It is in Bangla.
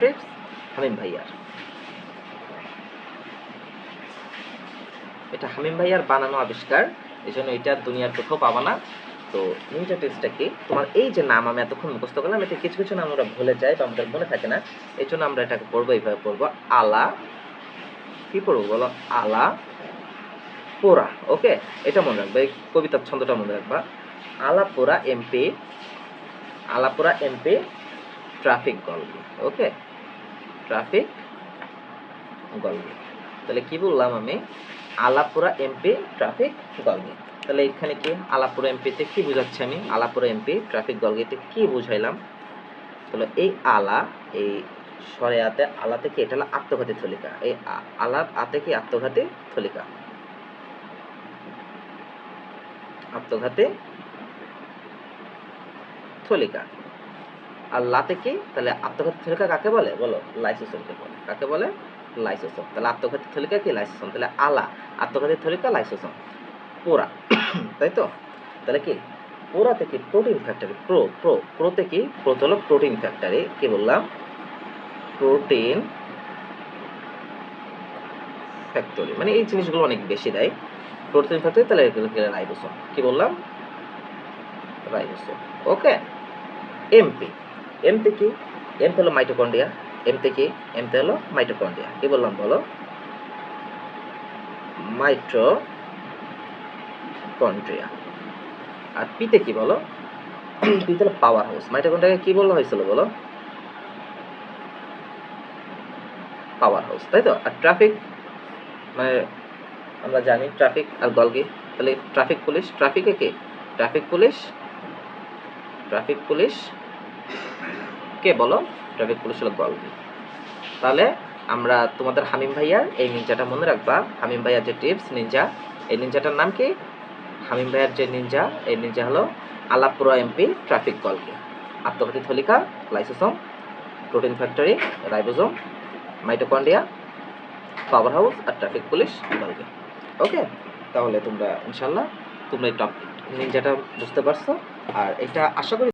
টিপস হামিম ভাইয়ার। এটা হামিম ভাইয়ার বানানো আবিষ্কার, এই জন্য এটা দুনিয়ার কোথাও পাবা না। তো নিনজা টিপসটা কি, তোমার এই যে নাম আমি এতক্ষণ মুখস্থ করলাম, এটা কিছু কিছু নাম আমরা ভুলে যাই বা আমাদের মনে থাকে না, এই জন্য আমরা এটাকে পড়বো, এইভাবে পড়বো আলা, কি পড়বো বলো, আলা পোড়া। ওকে, এটা মনে রাখবে, এই কবিতার ছন্দটা মনে রাখবা। আলাপোড়া এমপি, আলাপোড়া এমপি ট্রাফিক গল্পি। ওকে, ট্রাফিক গল্পি। তাহলে কি বললাম আমি, আলাপুরা এমপি ট্রাফিক গলগি। তাহলে এখানে কি আলাপুরা এমপিতে কি বুঝাচ্ছি আমি, আলাপুরা এমপি ট্রাফিক গলগিতে কি বুঝাইলাম। তাহলে এই আলা, এই সরে আতে, আলাতে কি, এটা হলো আত্মঘাতী থলিকা। এই আলার আতে কি আত্মঘাতী থলিকা, আত্মঘাতী থলিকা। আর লাতে কি, তাহলে আত্মঘাতী থলিকা কাকে বলে বলো, লাইসোসোমকে বলে। কাকে বলে, লাইসোসোম। তাহলে আত্মঘাতী থলিকা কি, লাইসোসোম। তাহলে আলা আত্মঘাতী থলিকা, লাইসোসোম। পোড়া, তাই তো। তাহলে কি পোড়া থেকে প্রোটিন ফ্যাক্টরি, প্রোতে কি, প্রোতে হলো প্রোটিন ফ্যাক্টরি। কি বললাম, প্রোটিন ফ্যাক্টরি, মানে এই জিনিসগুলো অনেক বেশি দেয় প্রোটিন ফ্যাক্টরি। তাহলে রাইবোসোম। কি বললাম, রাইবোসোম। ওকে, এমপি, এমতে কি, এমতে হলো মাইটোকন্ড্রিয়া। এমতে কি, এমতে হলো মাইটোকন্ড্রিয়া। কি বললাম বলো, মাইটোকন্ড্রিয়া। আর পিতে কি বলো, পিতে হলো পাওয়ার হাউস। মাইটোকন্ড্রিয়াকে কি বলা হয়েছিল বলো, পাওয়ার হাউস, তাই তো। আর ট্রাফিক, মানে আমরা জানি ট্রাফিক আর গলগি। তাহলে ট্রাফিক পুলিশ, ট্রাফিকে কে, ট্রাফিক পুলিশ, ট্রাফিক পুলিশ কে বলো, ট্রাফিক পুলিশ হলো গলগি। তাহলে আমরা তোমাদের হামিম ভাইয়ার এই নিনজাটা মনে রাখবা। হামিম ভাইয়ার যে টিপস নিনজা, এই নিনজাটার নাম কি, হামিম ভাইয়ার যে নিনজা, এই নিনজা হলো আলাপুরা এমপি ট্রাফিক গলগি। আত্মঘাতী থলিকা, lysosome, protein factory, ribosome, mitochondria, powerhouse, আর ট্রাফিক পুলিশ গলগি। ওকে, তাহলে তোমরা ইনশাল্লাহ তোমরা এই টপিক নিনজাটা বুঝতে পারছো। আর এটা আশা করি